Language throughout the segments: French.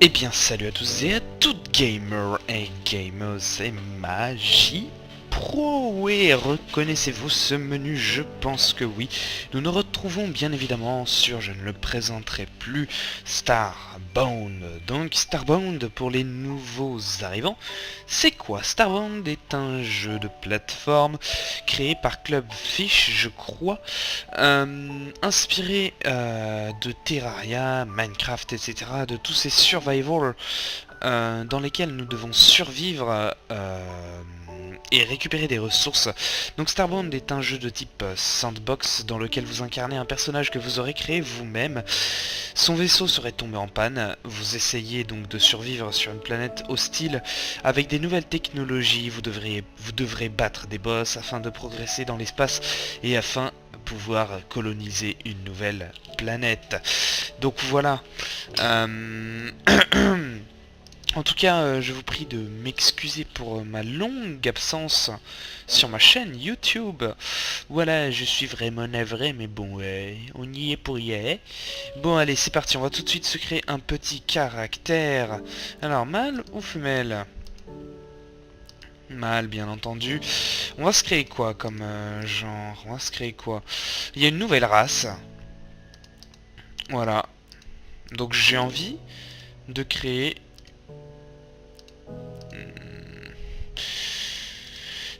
Eh bien salut à tous et à toutes gamers et gamers, c'est Magie Pro. Et reconnaissez-vous ce menu? Je pense que oui. Nous nous retrouvons bien évidemment sur, je ne le présenterai plus, Starbound. Donc Starbound, pour les nouveaux arrivants, c'est quoi? Starbound est un jeu de plateforme créé par Club Fish, je crois, inspiré de Terraria, Minecraft, etc., de tous ces survival dans lesquels nous devons survivre et récupérer des ressources. Donc Starbound est un jeu de type sandbox dans lequel vous incarnez un personnage que vous aurez créé vous-même. Son vaisseau serait tombé en panne, vous essayez donc de survivre sur une planète hostile avec des nouvelles technologies, vous devrez battre des boss afin de progresser dans l'espace et afin de pouvoir coloniser une nouvelle planète. Donc voilà. En tout cas, je vous prie de m'excuser pour ma longue absence sur ma chaîne YouTube. Voilà, je suis vraiment navré, mais bon, on y est pour y aller. Bon, allez, c'est parti, on va tout de suite se créer un petit caractère. Alors, mâle ou femelle? Mâle, bien entendu. On va se créer quoi comme genre? On va se créer quoi? Il y a une nouvelle race. Voilà. Donc j'ai envie de créer...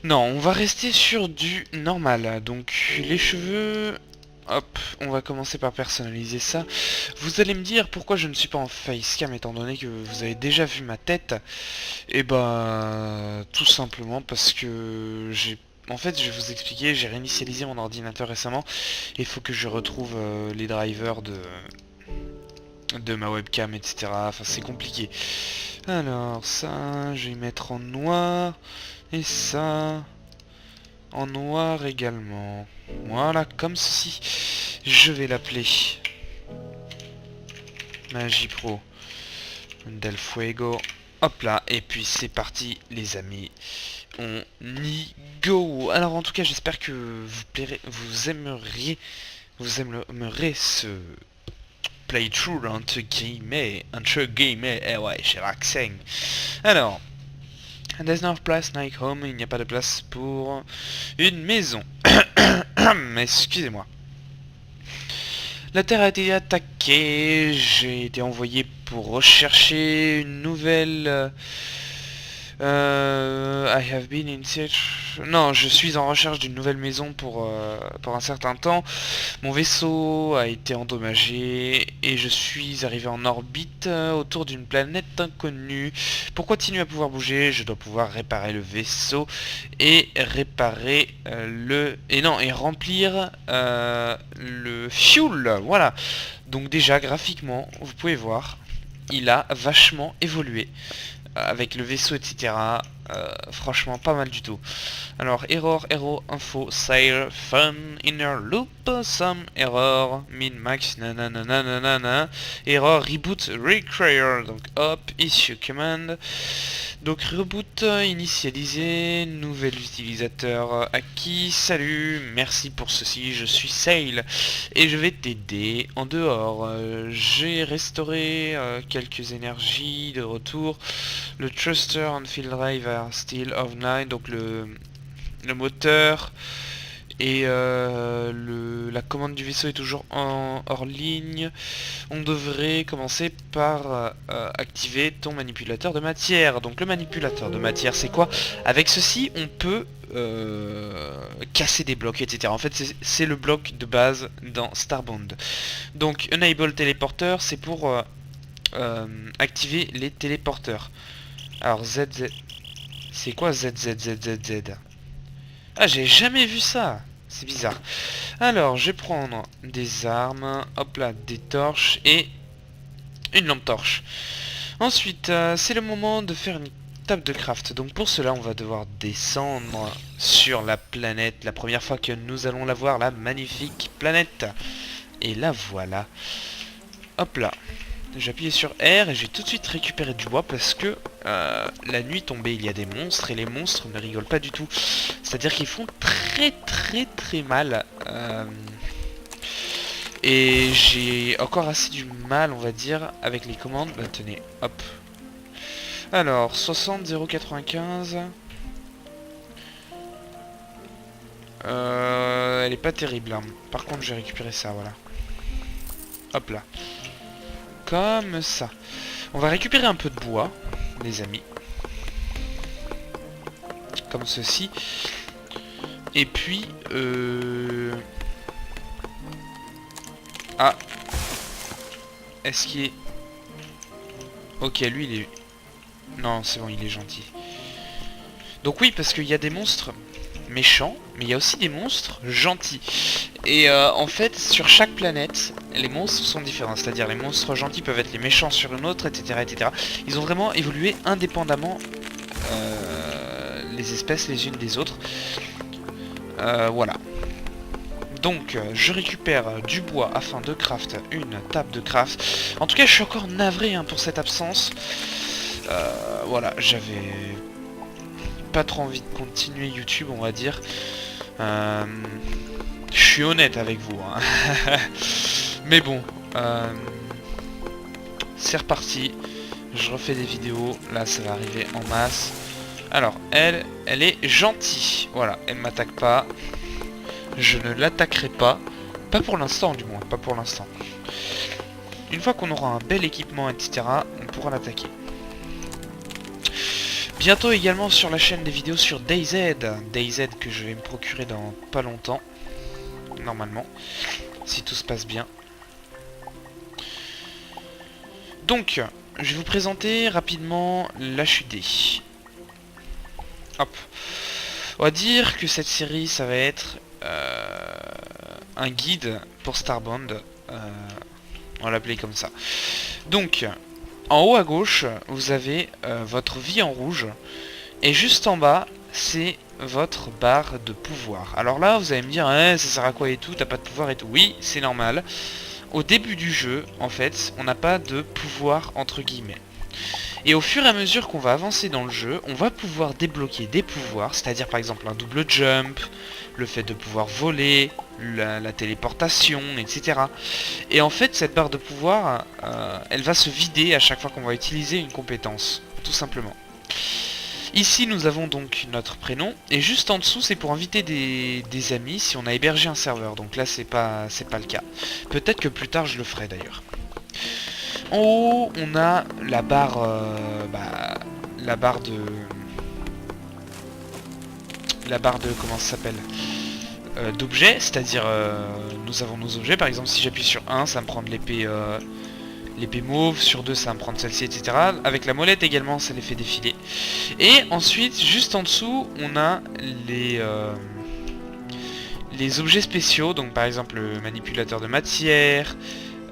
Non, on va rester sur du normal. Donc les cheveux... Hop, on va commencer par personnaliser ça. Vous allez me dire pourquoi je ne suis pas en facecam étant donné que vous avez déjà vu ma tête. Et bah tout simplement parce que j'ai... En fait, je vais vous expliquer, j'ai réinitialisé mon ordinateur récemment. Et il faut que je retrouve les drivers de ma webcam, etc. Enfin, c'est compliqué. Alors, ça, je vais mettre en noir. Et ça... en noir également. Voilà, comme ceci. Je vais l'appeler Magie Pro Del Fuego. Hop là, et puis c'est parti les amis. On y go. Alors en tout cas, j'espère que vous aimerez ce playthrough entre guillemets, eh ouais, j'ai l'accent. Alors, there's no place like home, il n'y a pas de place pour une maison. Excusez-moi. La Terre a été attaquée, j'ai été envoyé pour rechercher une nouvelle... I have been in search... Non, je suis en recherche d'une nouvelle maison pour un certain temps. Mon vaisseau a été endommagé et je suis arrivé en orbite autour d'une planète inconnue. Pour continuer à pouvoir bouger, je dois pouvoir réparer le vaisseau et réparer et remplir le fuel. Voilà. Donc déjà graphiquement, vous pouvez voir, il a vachement évolué avec le vaisseau, etc. Franchement, pas mal du tout. Alors, error, info, sail, fun, inner loop, some error, min, max, nanana, error, reboot, recreate, donc hop, issue command. Donc reboot, initialisé, nouvel utilisateur acquis, salut, merci pour ceci, je suis Sail et je vais t'aider en dehors. J'ai restauré quelques énergies de retour. Le thruster and field drive are still offline, donc le moteur et la commande du vaisseau est toujours hors ligne. On devrait commencer par activer ton manipulateur de matière. Donc le manipulateur de matière, c'est quoi? Avec ceci, on peut casser des blocs, etc. En fait, c'est le bloc de base dans Starbound. Donc Enable Téléporteur, c'est pour activer les téléporteurs. Alors ZZ... C'est quoi ZZZZZ? Ah, j'ai jamais vu ça. C'est bizarre. Alors, je vais prendre des armes. Hop là, des torches et une lampe torche. Ensuite, c'est le moment de faire une table de craft. Donc pour cela, on va devoir descendre sur la planète. La première fois que nous allons la voir, la magnifique planète. Et la voilà. Hop là. J'ai appuyé sur R et j'ai tout de suite récupéré du bois parce que la nuit tombée, il y a des monstres et les monstres ne rigolent pas du tout. C'est-à-dire qu'ils font très mal. Et j'ai encore assez du mal, on va dire, avec les commandes. Bah tenez, hop. Alors, 60 095. Elle est pas terrible, hein. Par contre, je vais récupérer ça, voilà. Hop là. Comme ça. On va récupérer un peu de bois, les amis. Comme ceci. Et puis, ah. Est-ce qu'il est... Ok, lui, il est... Non, c'est bon, il est gentil. Donc oui, parce qu'il y a des monstres méchants, mais il y a aussi des monstres gentils. Et en fait, sur chaque planète, les monstres sont différents. C'est-à-dire, les monstres gentils peuvent être les méchants sur une autre, etc. etc. Ils ont vraiment évolué indépendamment les espèces les unes des autres. Voilà. Donc, je récupère du bois afin de craft une table de craft. En tout cas, je suis encore navré hein, pour cette absence. Voilà, j'avais pas trop envie de continuer YouTube, on va dire. Je suis honnête avec vous. Hein. Mais bon, c'est reparti. Je refais des vidéos. Là, ça va arriver en masse. Alors, elle est gentille. Voilà, elle m'attaque pas. Je ne l'attaquerai pas. Pas pour l'instant, du moins. Pas pour l'instant. Une fois qu'on aura un bel équipement, etc., on pourra l'attaquer. Bientôt également sur la chaîne des vidéos sur DayZ. DayZ que je vais me procurer dans pas longtemps. Normalement. Si tout se passe bien. Donc, je vais vous présenter rapidement l'HUD. Hop. On va dire que cette série, ça va être un guide pour Starbond. On va l'appeler comme ça. Donc, en haut à gauche, vous avez votre vie en rouge. Et juste en bas, c'est votre barre de pouvoir. Alors là, vous allez me dire, ça sert à quoi et tout, t'as pas de pouvoir et tout. Oui, c'est normal. Au début du jeu, en fait, on n'a pas de pouvoir entre guillemets. Et au fur et à mesure qu'on va avancer dans le jeu, on va pouvoir débloquer des pouvoirs, c'est-à-dire par exemple un double jump, le fait de pouvoir voler, la téléportation, etc. Et en fait, cette barre de pouvoir, elle va se vider à chaque fois qu'on va utiliser une compétence, tout simplement. Ici, nous avons donc notre prénom, et juste en dessous, c'est pour inviter des amis si on a hébergé un serveur. Donc là, c'est pas le cas. Peut-être que plus tard, je le ferai d'ailleurs. En haut, on a la barre, comment ça s'appelle, d'objets, c'est-à-dire nous avons nos objets. Par exemple, si j'appuie sur 1, ça va me prendre l'épée mauve, sur 2, ça va me prendre celle-ci, etc. Avec la molette également, ça les fait défiler. Et ensuite, juste en dessous, on a les objets spéciaux, donc par exemple le manipulateur de matière,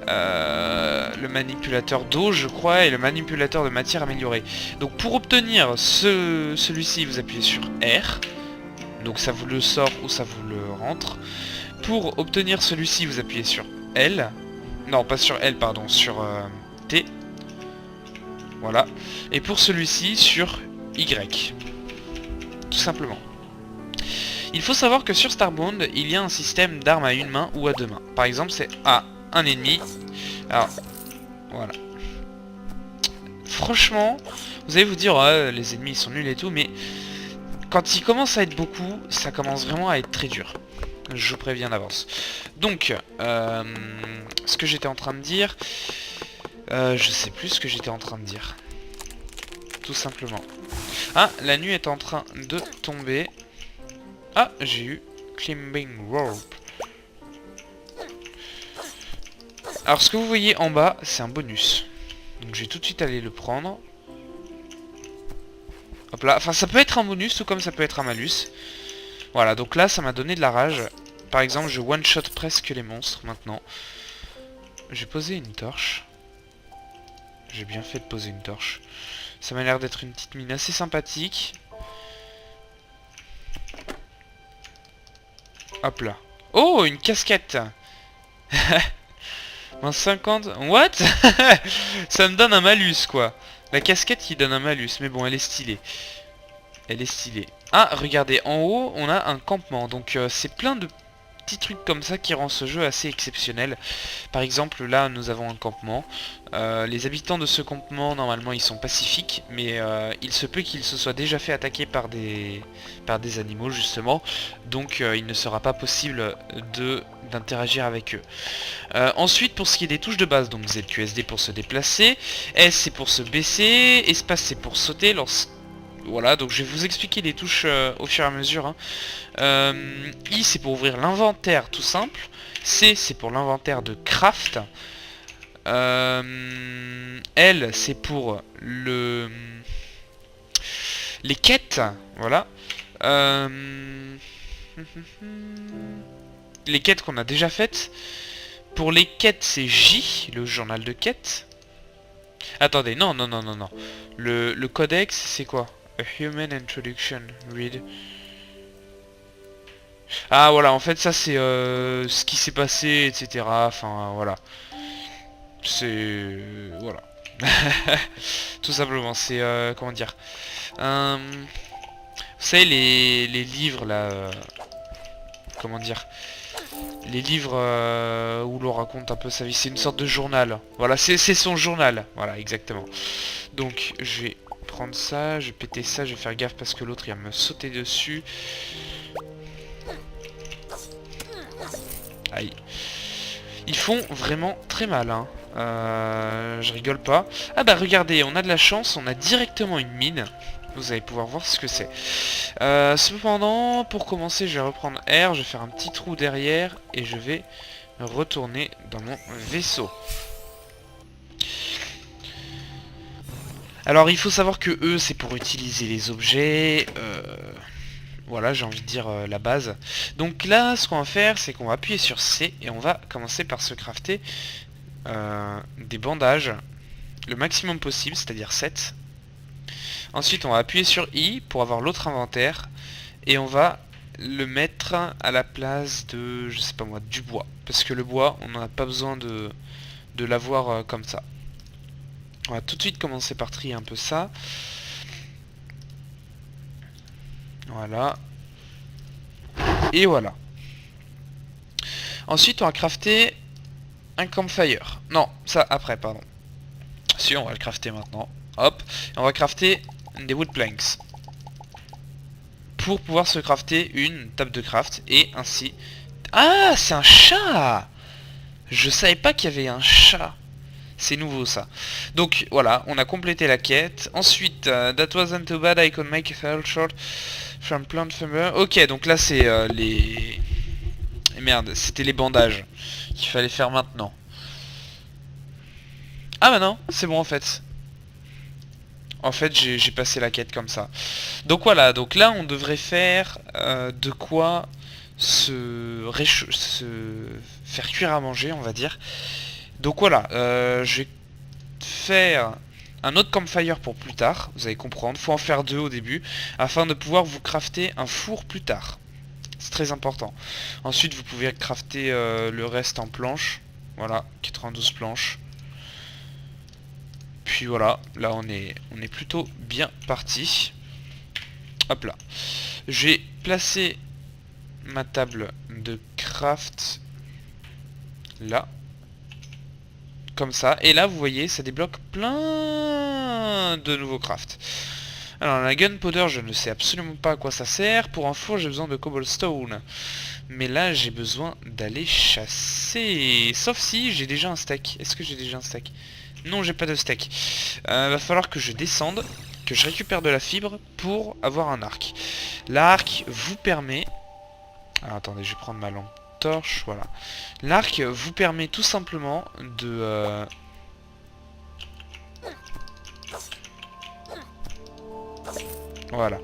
le manipulateur d'eau je crois, et le manipulateur de matière améliorée. Donc pour obtenir celui-ci, vous appuyez sur R, donc ça vous le sort ou ça vous le rentre. Pour obtenir celui-ci, vous appuyez sur L, non pas sur L, pardon, sur T, voilà, et pour celui-ci sur Y, tout simplement. Il faut savoir que sur Starbond, il y a un système d'armes à une main ou à deux mains. Par exemple, c'est un ennemi. Alors, voilà. Franchement, vous allez vous dire, les ennemis ils sont nuls et tout, mais quand ils commencent à être beaucoup, ça commence vraiment à être très dur. Je vous préviens d'avance. Donc, ce que j'étais en train de dire, je sais plus ce que j'étais en train de dire. Tout simplement. Ah, la nuit est en train de tomber. Ah, j'ai eu Climbing Rope. Alors ce que vous voyez en bas, c'est un bonus. Donc je vais tout de suite aller le prendre. Hop là, enfin ça peut être un bonus tout comme ça peut être un malus. Voilà, donc là ça m'a donné de la rage. Par exemple, je one-shot presque les monstres maintenant. J'ai posé une torche. J'ai bien fait de poser une torche. Ça m'a l'air d'être une petite mine assez sympathique. Hop là. Oh, une casquette. Moins 50. What? Ça me donne un malus, quoi. La casquette qui donne un malus. Mais bon, elle est stylée. Elle est stylée. Ah, regardez. En haut, on a un campement. Donc, c'est plein de petits trucs comme ça qui rend ce jeu assez exceptionnel. Par exemple, là, nous avons un campement. Les habitants de ce campement, normalement, ils sont pacifiques, mais il se peut qu'ils se soient déjà fait attaquer par des animaux, justement. Donc, il ne sera pas possible d'interagir avec eux. Ensuite, pour ce qui est des touches de base, donc ZQSD pour se déplacer, S c'est pour se baisser, espace c'est pour sauter. Voilà, donc je vais vous expliquer les touches au fur et à mesure. Hein. I c'est pour ouvrir l'inventaire tout simple. C c'est pour l'inventaire de craft. L c'est pour les quêtes. Voilà. Les quêtes qu'on a déjà faites. Pour les quêtes c'est J, le journal de quêtes. Attendez, non. Le codex c'est quoi? A Human Introduction, read. Ah voilà, en fait ça c'est ce qui s'est passé, etc. Enfin voilà. C'est... voilà. Tout simplement, c'est... comment dire, vous savez les livres là... comment dire, les livres où l'on raconte un peu sa vie, c'est une sorte de journal. Voilà, c'est son journal. Voilà, exactement. Donc je vais prendre ça, je vais péter ça, je vais faire gaffe parce que l'autre il va me sauter dessus. Aïe. Ils font vraiment très mal, hein. Je rigole pas. Ah bah regardez, on a de la chance, on a directement une mine. Vous allez pouvoir voir ce que c'est. Cependant, pour commencer, je vais reprendre R, je vais faire un petit trou derrière et je vais retourner dans mon vaisseau. Alors il faut savoir que eux c'est pour utiliser les objets, voilà j'ai envie de dire la base. Donc là ce qu'on va faire c'est qu'on va appuyer sur C et on va commencer par se crafter des bandages, le maximum possible, c'est-à-dire 7. Ensuite on va appuyer sur I pour avoir l'autre inventaire et on va le mettre à la place de, je sais pas moi, du bois. Parce que le bois on n'en a pas besoin de l'avoir comme ça. On va tout de suite commencer par trier un peu ça. Voilà. Et voilà. Ensuite, on va crafter un campfire. Non, ça après, pardon. Si, on va le crafter maintenant. Hop. Et on va crafter des wood planks. Pour pouvoir se crafter une table de craft. Et ainsi... Ah, c'est un chat! Je savais pas qu'il y avait un chat. C'est nouveau ça. Donc voilà, on a complété la quête. Ensuite, that wasn't too bad, I could make a file short from plant farmer. Ok, donc là c'est les... Et merde, c'était les bandages qu'il fallait faire maintenant. Ah bah non, c'est bon en fait. En fait, j'ai passé la quête comme ça. Donc voilà, donc là on devrait faire de quoi se faire cuire à manger, on va dire. Donc voilà, je vais faire un autre campfire pour plus tard, vous allez comprendre, faut en faire 2 au début, afin de pouvoir vous crafter un four plus tard. C'est très important. Ensuite vous pouvez crafter le reste en planches, voilà, 92 planches. Puis voilà, là on est plutôt bien parti. Hop là. J'ai placé ma table de craft là. Comme ça, et là vous voyez ça débloque plein de nouveaux crafts. Alors la gunpowder je ne sais absolument pas à quoi ça sert. Pour un four j'ai besoin de cobblestone, mais là j'ai besoin d'aller chasser, sauf si j'ai déjà un steak. Est-ce que j'ai déjà un steak? Non, j'ai pas de steak. Va falloir que je descende, que je récupère de la fibre pour avoir un arc. L'arc vous permet... Alors attendez, je vais prendre ma lampe torche, voilà. L'arc vous permet tout simplement de... Voilà.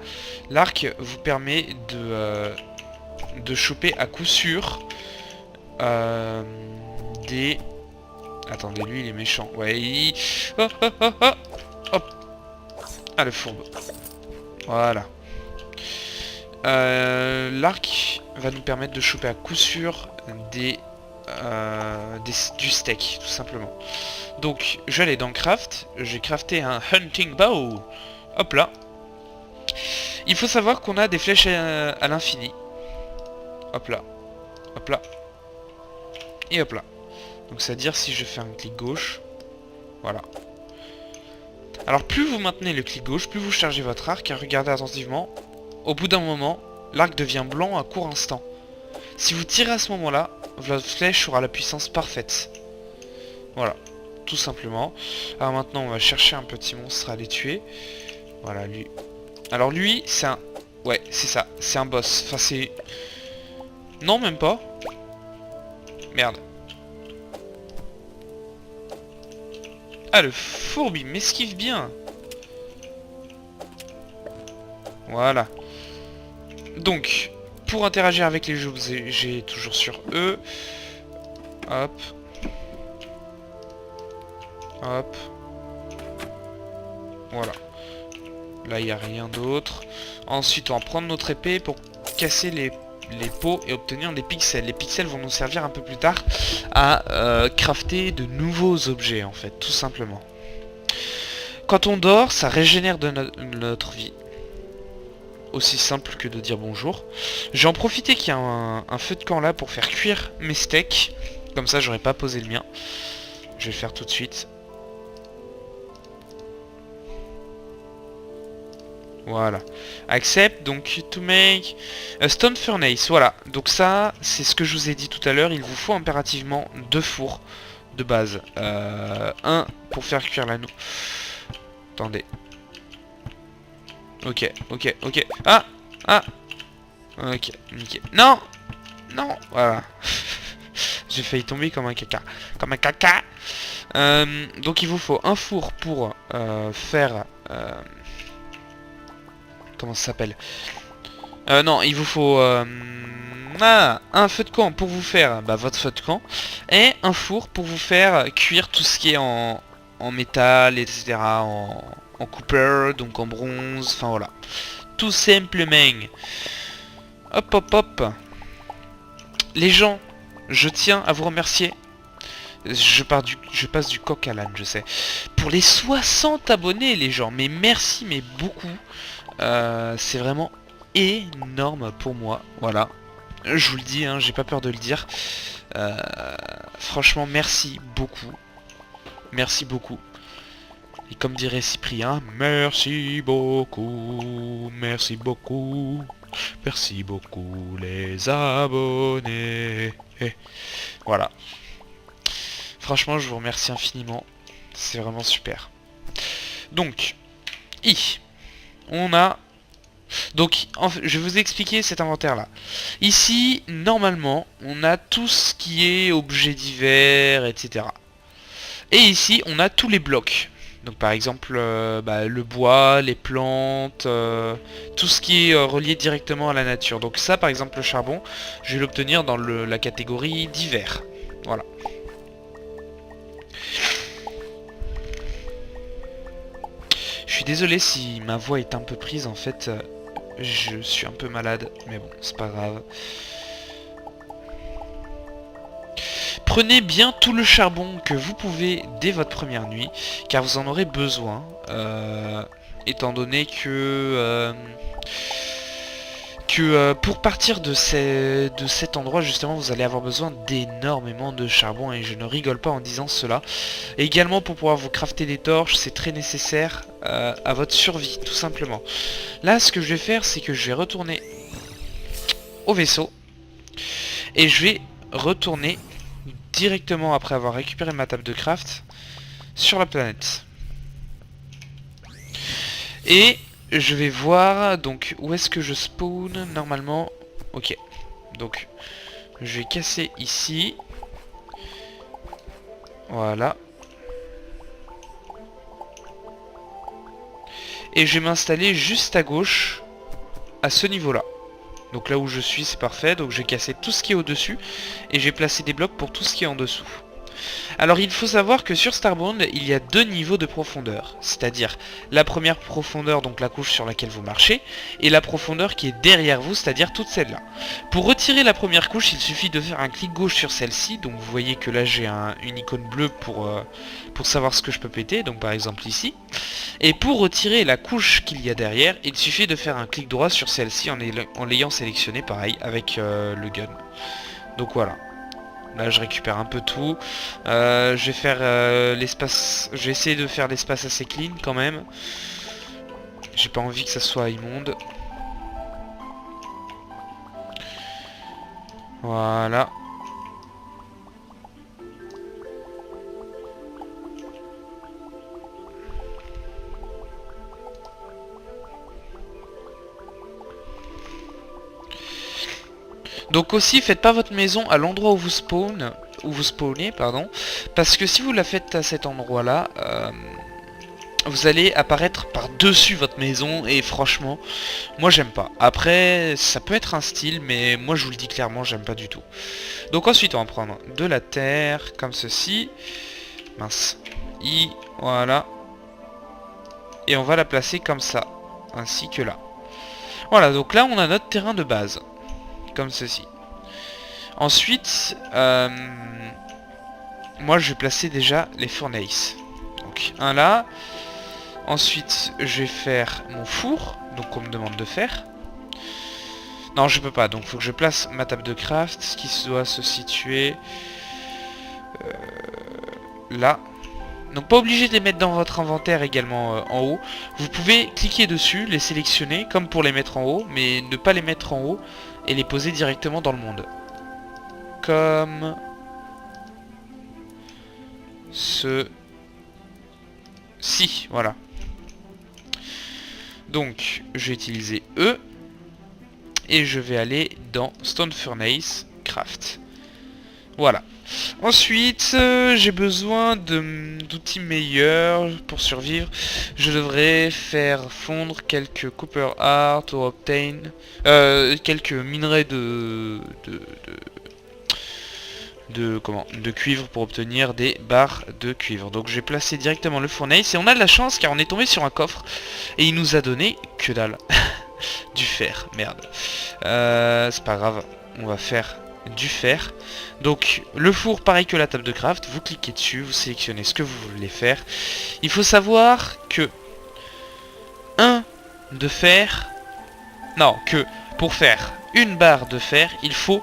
L'arc vous permet de choper à coup sûr des... Attendez, lui il est méchant. Ouais, il... Oh, oh, oh, oh. Hop. Ah, le fourbe. Voilà. L'arc va nous permettre de choper à coup sûr du steak, tout simplement. Donc, je vais aller dans Craft. J'ai crafté un Hunting Bow. Hop là. Il faut savoir qu'on a des flèches à l'infini. Hop là. hop là, et hop là. Donc c'est-à-dire si je fais un clic gauche, voilà. Alors plus vous maintenez le clic gauche, plus vous chargez votre arc, et regardez attentivement, au bout d'un moment, l'arc devient blanc à court instant. Si vous tirez à ce moment-là, votre flèche aura la puissance parfaite. Voilà, tout simplement. Alors maintenant on va chercher un petit monstre à les tuer. Voilà, lui. Alors lui, c'est un... Ouais, c'est ça, c'est un boss. Enfin c'est... Non, même pas. Merde. Ah, le fourbi m'esquive bien. Voilà. Donc, pour interagir avec les jeux, j'ai toujours sur E. Hop. Hop. Voilà. Là, il n'y a rien d'autre. Ensuite, on va prendre notre épée pour casser les pots et obtenir des pixels. Les pixels vont nous servir un peu plus tard à crafter de nouveaux objets, en fait, tout simplement. Quand on dort, ça régénère de notre vie. Aussi simple que de dire bonjour. Je vais en profiter qu'il y a un feu de camp là pour faire cuire mes steaks. Comme ça, j'aurais pas posé le mien. Je vais le faire tout de suite. Voilà. Accept, donc to make a stone furnace. Voilà. Donc ça, c'est ce que je vous ai dit tout à l'heure. Il vous faut impérativement 2 fours de base. Un pour faire cuire l'anneau. Attendez. Ok, ok, ok. Ah, ah. Ok, nickel. Non, non, voilà. J'ai failli tomber comme un caca. Comme un caca. Donc il vous faut un four pour faire... comment ça s'appelle? Non, il vous faut un feu de camp pour vous faire votre feu de camp. Et un four pour vous faire cuire tout ce qui est en métal, etc. En copper, donc en bronze, enfin voilà. Tout simplement. Hop, hop, hop. Les gens, je tiens à vous remercier. Je passe du coq à l'âne, je sais. Pour les 60 abonnés, les gens. Mais merci, mais beaucoup. C'est vraiment énorme pour moi. Voilà. Je vous le dis, hein, j'ai pas peur de le dire. Franchement, merci beaucoup. Merci beaucoup. Et comme dirait Cyprien, merci beaucoup, merci beaucoup, merci beaucoup les abonnés. Et voilà. Franchement, je vous remercie infiniment. C'est vraiment super. Donc, on a... Donc, je vais vous expliquer cet inventaire-là. Ici, normalement, on a tout ce qui est objets divers, etc. Et ici, on a tous les blocs. Donc par exemple le bois, les plantes, tout ce qui est relié directement à la nature. Donc ça par exemple le charbon, je vais l'obtenir dans la catégorie divers. Voilà. Je suis désolé si ma voix est un peu prise, en fait je suis un peu malade, mais bon c'est pas grave. Prenez bien tout le charbon que vous pouvez dès votre première nuit, car vous en aurez besoin, étant donné que pour partir de cet endroit, justement, vous allez avoir besoin d'énormément de charbon, et je ne rigole pas en disant cela. Et également, pour pouvoir vous crafter des torches, c'est très nécessaire à votre survie, tout simplement. Là, ce que je vais faire, c'est que je vais retourner au vaisseau, et je vais retourner directement après avoir récupéré ma table de craft sur la planète. Et je vais voir donc où est-ce que je spawn normalement. Ok, donc je vais casser ici. Voilà. Et je vais m'installer juste à gauche à ce niveau là. Donc là où je suis c'est parfait, donc j'ai cassé tout ce qui est au-dessus et j'ai placé des blocs pour tout ce qui est en dessous. Alors il faut savoir que sur Starbound il y a 2 niveaux de profondeur, c'est-à-dire la première profondeur, donc la couche sur laquelle vous marchez, et la profondeur qui est derrière vous, c'est-à-dire toute celle-là. Pour retirer la première couche, il suffit de faire un clic gauche sur celle-ci, donc vous voyez que là j'ai une icône bleue pour savoir ce que je peux péter, donc par exemple ici. Et pour retirer la couche qu'il y a derrière, il suffit de faire un clic droit sur celle-ci en l'ayant sélectionné pareil avec le gun. Donc voilà. Là je récupère un peu tout. Je vais faire l'espace. Je vais essayer de faire l'espace assez clean quand même. J'ai pas envie que ça soit immonde. Voilà. Donc aussi, faites pas votre maison à l'endroit où vous spawnez, pardon, parce que si vous la faites à cet endroit-là, vous allez apparaître par-dessus votre maison et franchement, moi j'aime pas. Après, ça peut être un style, mais moi je vous le dis clairement, j'aime pas du tout. Donc ensuite, on va prendre de la terre, comme ceci. Mince. Voilà. Et on va la placer comme ça, ainsi que là. Voilà, donc là on a notre terrain de base, comme ceci. Ensuite, moi je vais placer déjà les furnaces. Donc un là. Ensuite, je vais faire mon four, donc on me demande de faire. Non, je peux pas, donc il faut que je place ma table de craft, ce qui doit se situer là. Donc pas obligé de les mettre dans votre inventaire également en haut. Vous pouvez cliquer dessus, les sélectionner comme pour les mettre en haut, mais ne pas les mettre en haut et les poser directement dans le monde. Comme ceci, voilà. Donc je vais utiliser E et je vais aller dans Stone Furnace Craft. Voilà. Ensuite, j'ai besoin d'outils meilleurs pour survivre. Je devrais faire fondre quelques Copper Heart ou Obtain, quelques minerais de cuivre pour obtenir des barres de cuivre. Donc j'ai placé directement le fournace et on a de la chance car on est tombé sur un coffre et il nous a donné que dalle. Du fer, merde. C'est pas grave, on va faire du fer. Donc le four pareil que la table de craft, vous cliquez dessus, vous sélectionnez ce que vous voulez faire. Il faut savoir que que pour faire une barre de fer, il faut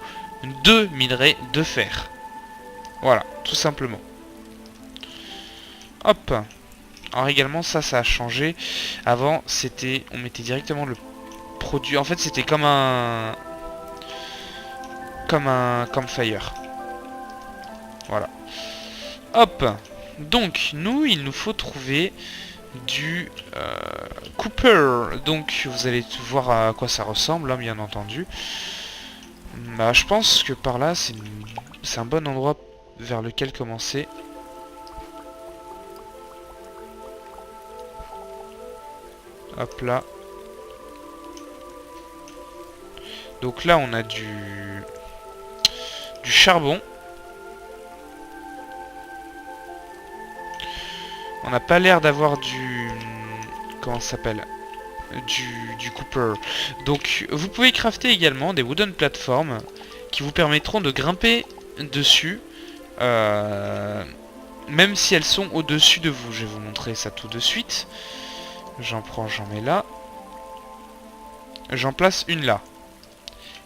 2 minerais de fer. Voilà, tout simplement. Hop. Alors également ça a changé. Avant c'était, on mettait directement le produit. En fait c'était comme un campfire. Voilà. Hop. Donc nous il nous faut trouver du Cooper. Donc vous allez voir à quoi ça ressemble hein, bien entendu. Bah je pense que par là c'est un bon endroit vers lequel commencer. Hop là. Donc là on a du charbon. On n'a pas l'air d'avoir du... Comment ça s'appelle? Du Cooper. Donc vous pouvez crafter également des wooden platforms qui vous permettront de grimper dessus. Même si elles sont au-dessus de vous. Je vais vous montrer ça tout de suite. J'en prends, j'en mets là. J'en place une là.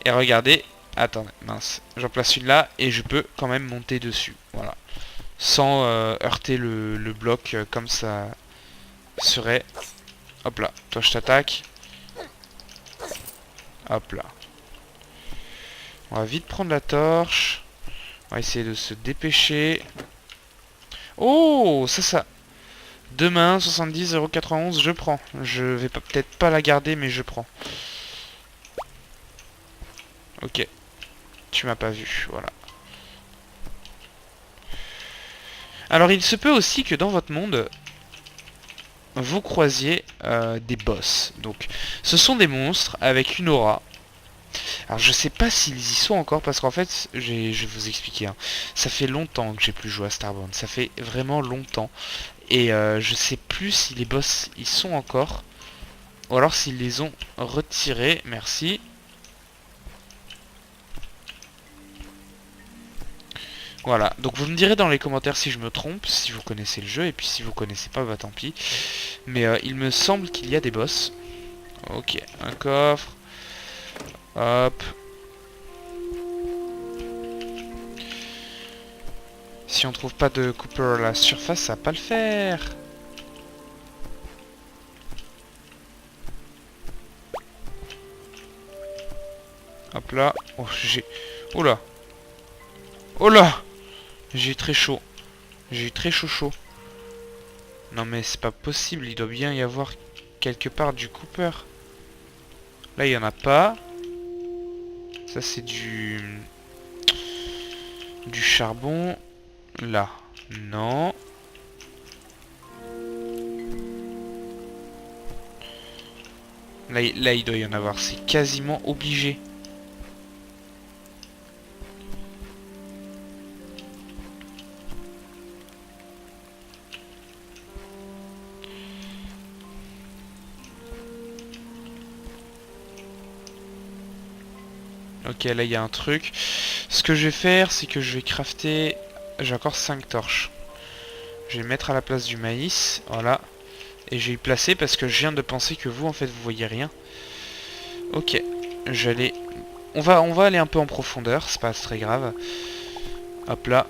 Et regardez. Attendez, mince. J'en place une là et je peux quand même monter dessus. Voilà. Sans heurter le bloc comme ça serait. Hop là. Toi je t'attaque. Hop là. On va vite prendre la torche. On va essayer de se dépêcher. Oh, ça. Demain, 70, 0,91, je prends. Je vais peut-être pas la garder, mais je prends. Ok. Tu m'as pas vu, voilà. Alors, il se peut aussi que dans votre monde, vous croisiez des boss. Donc, ce sont des monstres avec une aura. Alors, je sais pas s'ils y sont encore, parce qu'en fait, je vais vous expliquer. Hein. Ça fait longtemps que j'ai plus joué à Starbound. Ça fait vraiment longtemps. Et je sais plus si les boss ils sont encore. Ou alors s'ils les ont retirés. Merci. Voilà. Donc vous me direz dans les commentaires si je me trompe. Si vous connaissez le jeu. Et puis si vous connaissez pas, bah tant pis. Mais il me semble qu'il y a des boss. Ok. Un coffre. Hop. Si on trouve pas de Cooper à la surface, ça va pas le faire. Hop là. Oh, j'ai... Oh là. Oh là. J'ai très chaud. J'ai très chaud. Non mais c'est pas possible, il doit bien y avoir quelque part du Cooper. Là il y en a pas. Ça c'est du charbon. Là, non. Là il doit y en avoir, c'est quasiment obligé. Ok, là il y a un truc. Ce que je vais faire, c'est que je vais crafter... J'ai encore 5 torches. Je vais les mettre à la place du maïs. Voilà. Et je vais y placer parce que je viens de penser que vous, en fait, vous voyez rien. Ok. J'allais... On va aller un peu en profondeur. C'est pas très grave. Hop là.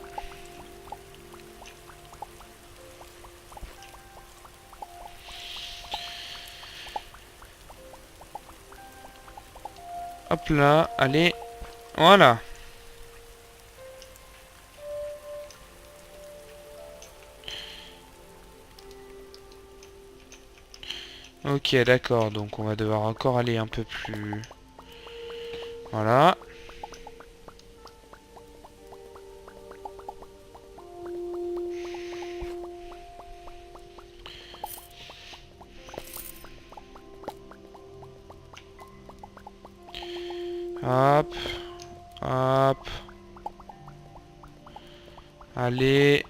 Hop là. Allez. Voilà. Ok, d'accord, donc on va devoir encore aller un peu plus... Voilà. Hop. Hop. Allez.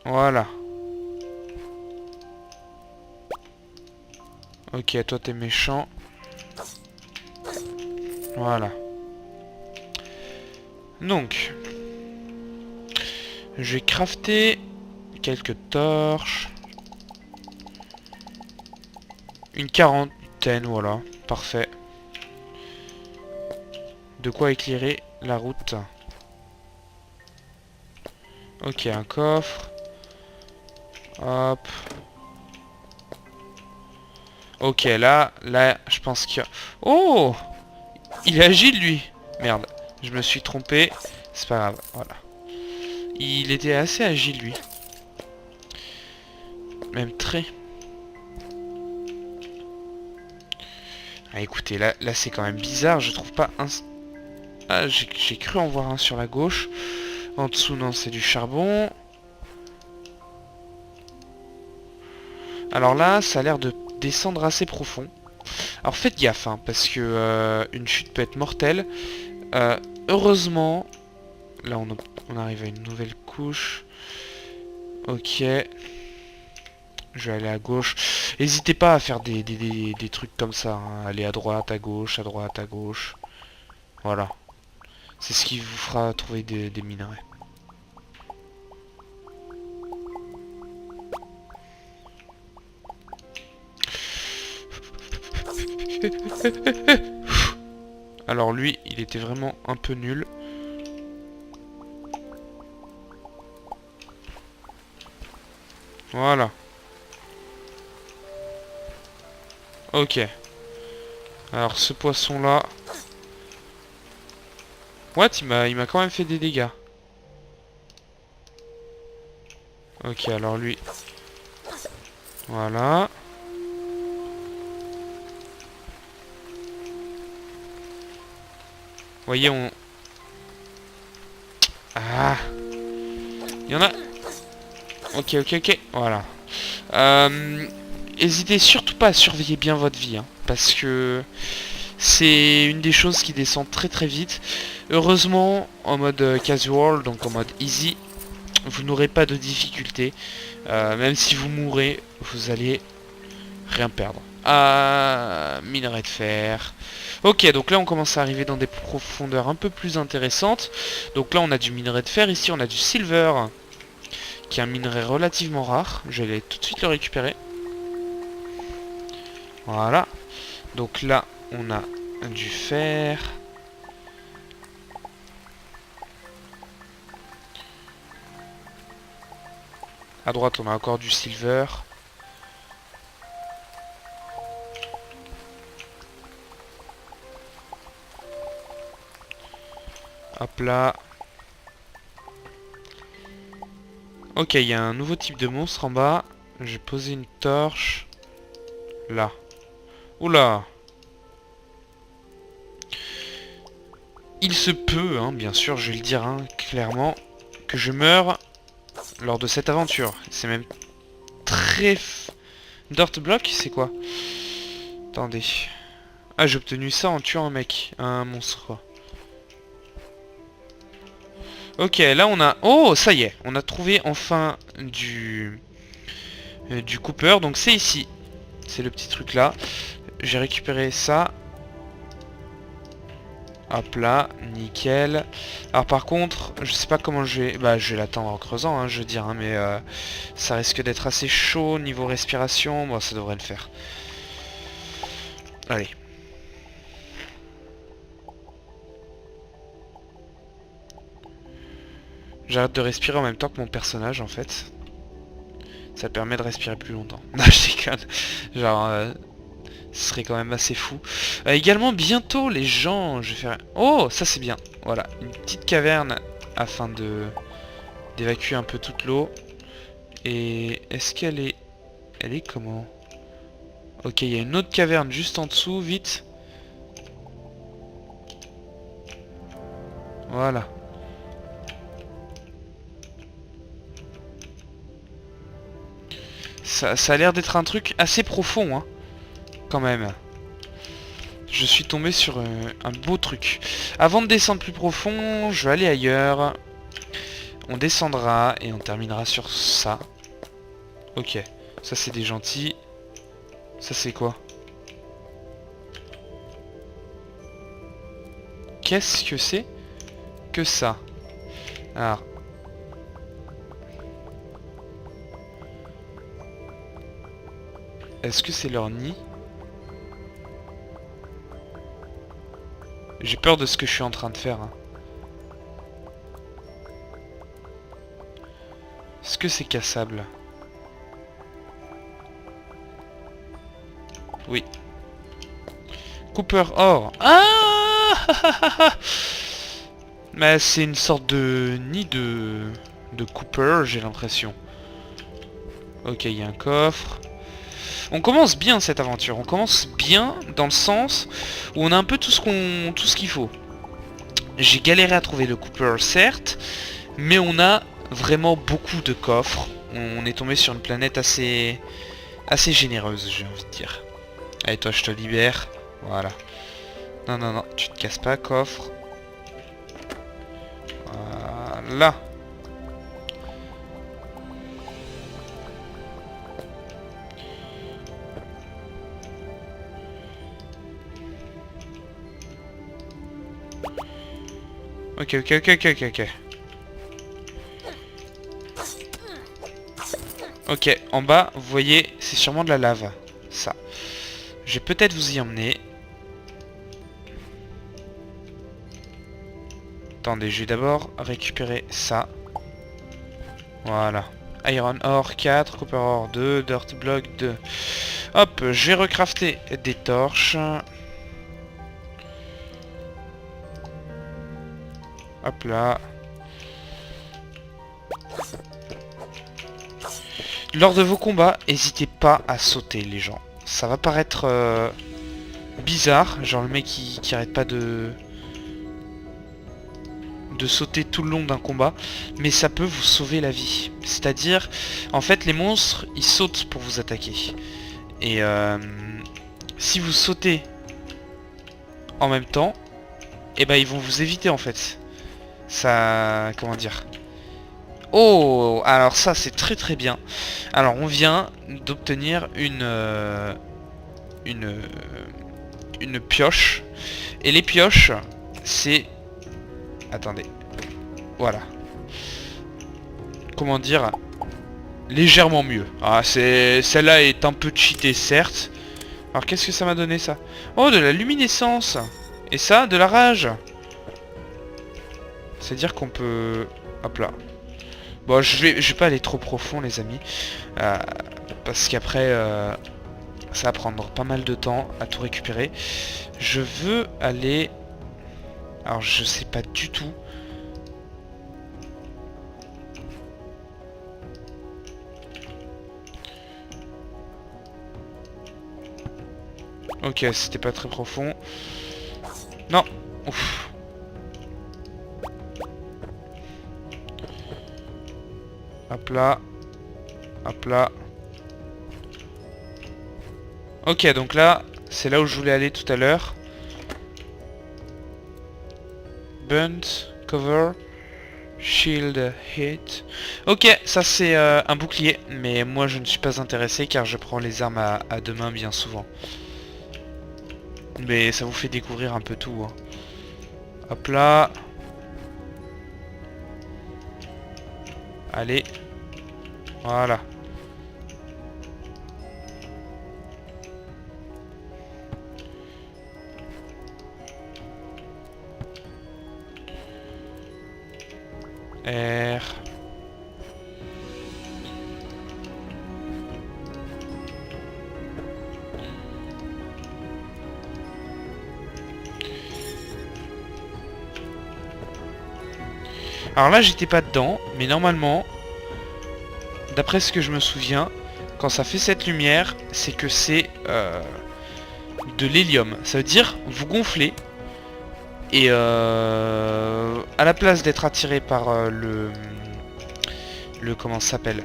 Voilà. Ok, toi t'es méchant. Voilà. Donc, je vais crafter quelques torches. Une quarantaine, voilà. Parfait. De quoi éclairer la route. Ok, un coffre. Hop. Ok, là, je pense qu'il y a... Oh! Il est agile, lui. Merde, je me suis trompé. C'est pas grave, voilà. Il était assez agile, lui. Même très. Ah, écoutez, là c'est quand même bizarre. Je trouve pas un... Ah, j'ai cru en voir un sur la gauche. En dessous, non, c'est du charbon. Alors là, ça a l'air de descendre assez profond. Alors faites gaffe, hein, parce que une chute peut être mortelle. Heureusement, là on arrive à une nouvelle couche. Ok. Je vais aller à gauche. N'hésitez pas à faire des trucs comme ça. Hein. Aller à droite, à gauche, à droite, à gauche. Voilà. C'est ce qui vous fera trouver des minerais. Alors lui, il était vraiment un peu nul. Voilà. Ok. Alors ce poisson là. What? Il m'a quand même fait des dégâts. Ok, alors lui. Voilà. Voyez, on... Ah. Il y en a... Ok, ok, ok. Voilà. N'hésitez surtout pas à surveiller bien votre vie. Hein, parce que... C'est une des choses qui descend très très vite. Heureusement, en mode casual, donc en mode easy, vous n'aurez pas de difficultés. Même si vous mourrez, vous allez rien perdre. Ah, minerai de fer. Ok, donc là on commence à arriver dans des profondeurs un peu plus intéressantes. Donc là on a du minerai de fer, ici on a du silver, qui est un minerai relativement rare. Je vais tout de suite le récupérer. Voilà. Donc là on a du fer. À droite, on a encore du silver. Hop là. Ok, il y a un nouveau type de monstre en bas. J'ai posé une torche. Là. Oula. Il se peut, hein, bien sûr, je vais le dire, hein, clairement, que je meure lors de cette aventure. C'est même très... Dirt Block, c'est quoi? Attendez. Ah, j'ai obtenu ça en tuant un mec. Un monstre, quoi. Ok, là on a... Oh, ça y est. On a trouvé enfin du Cooper. Donc c'est ici. C'est le petit truc là. J'ai récupéré ça. Hop là, nickel. Alors par contre, je sais pas comment je vais... Bah je vais l'attendre en creusant, hein, je veux dire. Hein, mais ça risque d'être assez chaud niveau respiration. Bon, ça devrait le faire. Allez. J'arrête de respirer en même temps que mon personnage en fait. Ça permet de respirer plus longtemps. Non, je déconne. Genre, ce serait quand même assez fou. Également, bientôt, les gens, je vais faire... Oh, ça c'est bien. Voilà, une petite caverne afin de d'évacuer un peu toute l'eau. Et est-ce qu'elle est... Elle est comment? Ok, il y a une autre caverne juste en dessous, vite. Voilà. Ça a l'air d'être un truc assez profond, hein. Quand même. Je suis tombé sur un beau truc. Avant de descendre plus profond, je vais aller ailleurs. On descendra et on terminera sur ça. Ok. Ça c'est des gentils. Ça c'est quoi? Qu'est-ce que c'est que ça? Alors. Est-ce que c'est leur nid? J'ai peur de ce que je suis en train de faire. Hein. Est-ce que c'est cassable? Oui. Cooper or. Ah mais c'est une sorte de nid de Cooper, j'ai l'impression. Ok, il y a un coffre. On commence bien cette aventure. On commence bien dans le sens où on a un peu tout ce qu'il faut. J'ai galéré à trouver le Cooper, certes, mais on a vraiment beaucoup de coffres. On est tombé sur une planète assez généreuse, j'ai envie de dire. Allez, toi, je te libère. Voilà. Non, non, non, tu te casses pas, coffre. Voilà. Ok, ok, ok, ok, ok, ok. Ok, en bas, vous voyez, c'est sûrement de la lave. Ça. Je vais peut-être vous y emmener. Attendez, je vais d'abord récupérer ça. Voilà. Iron Ore 4, Copper Ore 2, Dirt Block 2. Hop, je vais recrafter des torches. Hop là. Lors de vos combats, n'hésitez pas à sauter les gens. Ça va paraître bizarre, genre le mec qui arrête pas de sauter tout le long d'un combat, mais ça peut vous sauver la vie. C'est-à-dire, en fait, les monstres, ils sautent pour vous attaquer. Et si vous sautez en même temps, et ben ils vont vous éviter en fait. Ça, comment dire? Oh, alors ça c'est très très bien. Alors on vient d'obtenir une pioche. Et les pioches, c'est... Attendez. Voilà. Comment dire? Légèrement mieux. Ah, celle-là est un peu cheatée, certes. Alors qu'est-ce que ça m'a donné ça? Oh, de la luminescence. Et ça, de la rage. C'est-à-dire qu'on peut... Hop là. Bon, je vais pas aller trop profond, les amis. euh, Parce qu'après, ça va prendre pas mal de temps à tout récupérer. Je veux aller... Alors, je sais pas du tout. Ok, c'était pas très profond. Non. Ouf. Hop là. Hop là. Ok, donc là, c'est là où je voulais aller tout à l'heure. Burnt, cover, shield, hit. Ok, ça c'est un bouclier, mais moi je ne suis pas intéressé car je prends les armes à deux mains bien souvent. Mais ça vous fait découvrir un peu tout. Hein. Hop là. Allez. Voilà. R. Alors là j'étais pas dedans, mais normalement, d'après ce que je me souviens, quand ça fait cette lumière, c'est que c'est de l'hélium. Ça veut dire, vous gonflez, et à la place d'être attiré par le comment ça s'appelle,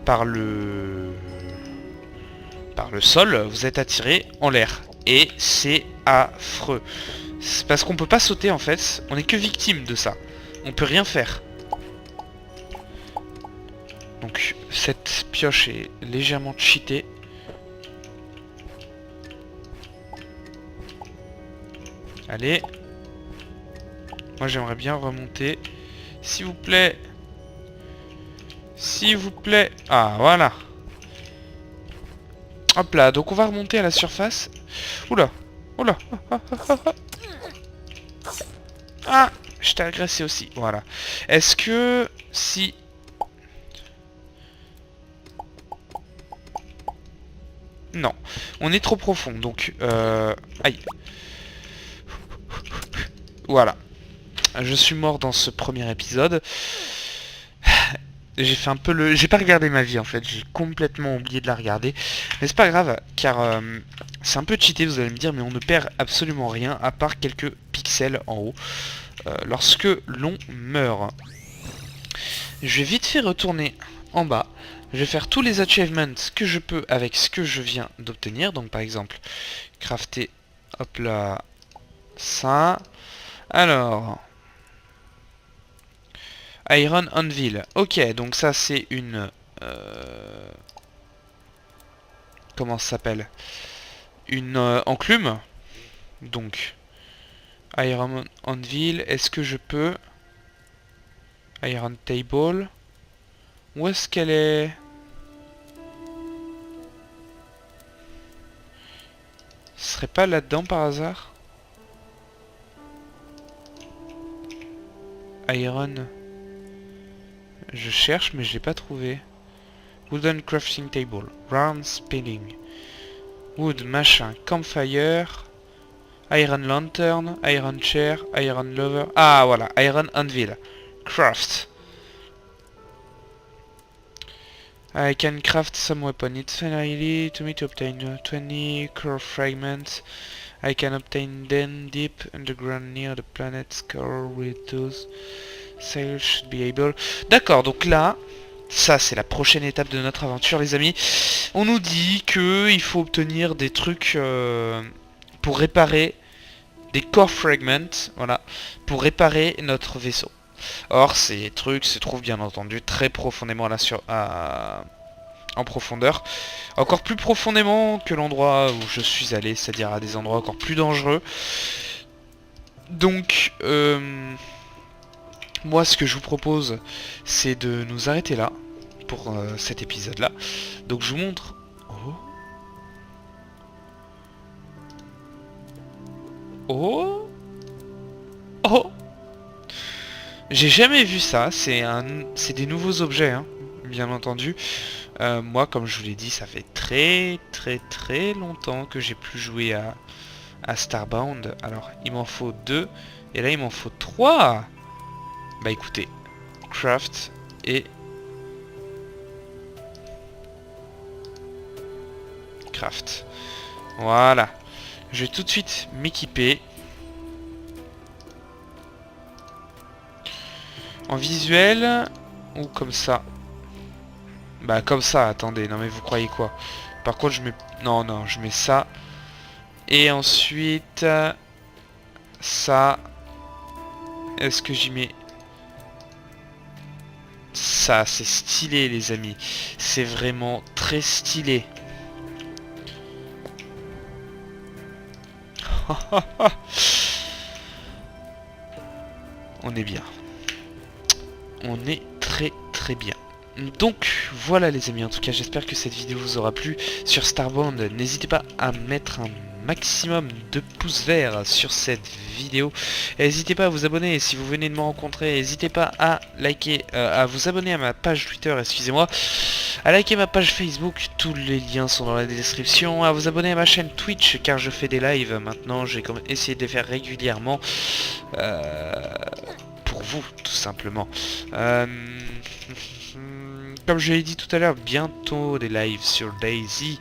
par le sol, vous êtes attiré en l'air. Et c'est affreux. C'est parce qu'on peut pas sauter en fait, on est que victime de ça. On peut rien faire. Donc cette pioche est légèrement cheatée. Allez. Moi j'aimerais bien remonter. S'il vous plaît. S'il vous plaît. Ah voilà. Hop là, donc on va remonter à la surface. Oula. Oula. Ah, je t'ai agressé aussi. Voilà. Est-ce que si... Non. On est trop profond, donc... Aïe. Voilà. Je suis mort dans ce premier épisode. J'ai fait un peu le... J'ai pas regardé ma vie en fait, j'ai complètement oublié de la regarder. Mais c'est pas grave, car c'est un peu cheaté, vous allez me dire, mais on ne perd absolument rien, à part quelques pixels en haut, lorsque l'on meurt. Je vais vite fait retourner en bas. Je vais faire tous les achievements que je peux avec ce que je viens d'obtenir. Donc par exemple, crafter, hop là, ça. Alors... Iron Anvil. Ok, donc ça c'est une... comment ça s'appelle? Une enclume. Donc, Iron Anvil. Est-ce que je peux... Iron Table. Où est-ce qu'elle est? Ce serait pas là-dedans par hasard? Iron... Je cherche mais je l'ai pas trouvé. Wooden crafting table. Round spinning. Wood machin. Campfire. Iron lantern. Iron chair. Iron lover. Ah voilà. Iron anvil. Craft. I can craft some weapon. It's finally to me to obtain 20 core fragments. I can obtain them deep underground near the planet's core with those sails should be able. D'accord, donc là, ça c'est la prochaine étape de notre aventure les amis. On nous dit que il faut obtenir des trucs pour réparer des core fragments, voilà, pour réparer notre vaisseau. Or ces trucs se trouvent bien entendu très profondément en profondeur, encore plus profondément que l'endroit où je suis allé, c'est-à-dire à des endroits encore plus dangereux. Donc moi ce que je vous propose c'est de nous arrêter là pour cet épisode là. Donc je vous montre. Oh. Oh. Oh. J'ai jamais vu ça, c'est des nouveaux objets, hein, bien entendu. Moi, comme je vous l'ai dit, ça fait très longtemps que j'ai plus joué à Starbound. Alors, il m'en faut 2, et là il m'en faut 3. Bah écoutez, craft et craft. Voilà. Je vais tout de suite m'équiper. En visuel ou comme ça? Bah comme ça, attendez, non mais vous croyez quoi? Par contre je mets... Non, non, je mets ça. Et ensuite... ça... Est-ce que j'y mets... Ça, c'est stylé les amis. C'est vraiment très stylé. On est bien. On est très bien. Donc voilà les amis, en tout cas j'espère que cette vidéo vous aura plu sur Starbound. N'hésitez pas à mettre un maximum de pouces verts sur cette vidéo. N'hésitez pas à vous abonner, et si vous venez de me rencontrer, n'hésitez pas à liker, à vous abonner à ma page Twitter, excusez-moi, à liker ma page Facebook, tous les liens sont dans la description, à vous abonner à ma chaîne Twitch car je fais des lives maintenant, j'ai quand même essayé de les faire régulièrement. Pour vous, tout simplement. Comme je l'ai dit tout à l'heure, bientôt des lives sur Daisy.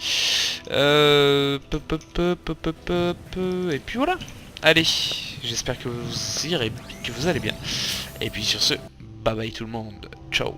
Et puis voilà. Allez, j'espère que vous irez, que vous allez bien. Et puis sur ce, bye bye tout le monde. Ciao.